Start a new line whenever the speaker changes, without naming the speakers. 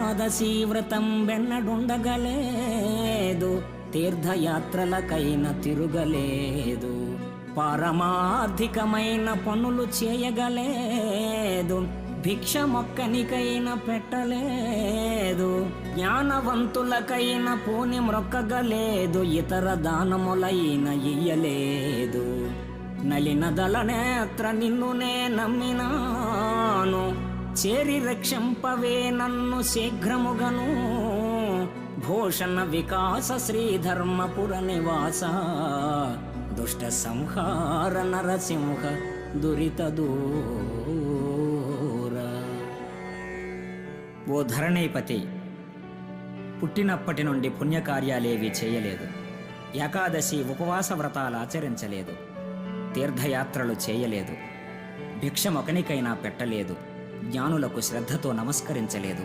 ఏకాదశి వ్రతం వెన్నడుండగలేదు, తీర్థయాత్రలకైన తిరుగలేదు, పారమార్థికమైన పనులు చేయగలేదు, భిక్ష మొక్కనికైన పెట్టలేదు, జ్ఞానవంతులకైన పూని మ్రొక్కగలేదు, ఇతర దానములైన ఇయ్యలేదు. నలినదల నేత్ర నిన్నునే నమ్మినాను, చేరి రక్షంపవే నన్ను శీఘ్రముగను. భూషణ వికాస శ్రీధర్మపుర నివాస, దుష్ట సంహార నరసింహ దురిత దూర. ఓ ధరణీపతి, పుట్టినప్పటి నుండి పుణ్యకార్యాలేవీ చేయలేదు, ఏకాదశి ఉపవాస వ్రతాలు ఆచరించలేదు, తీర్థయాత్రలు చేయలేదు, భిక్షమొకనికైనా పెట్టలేదు, జ్ఞానులకు శ్రద్ధతో నమస్కరించలేదు.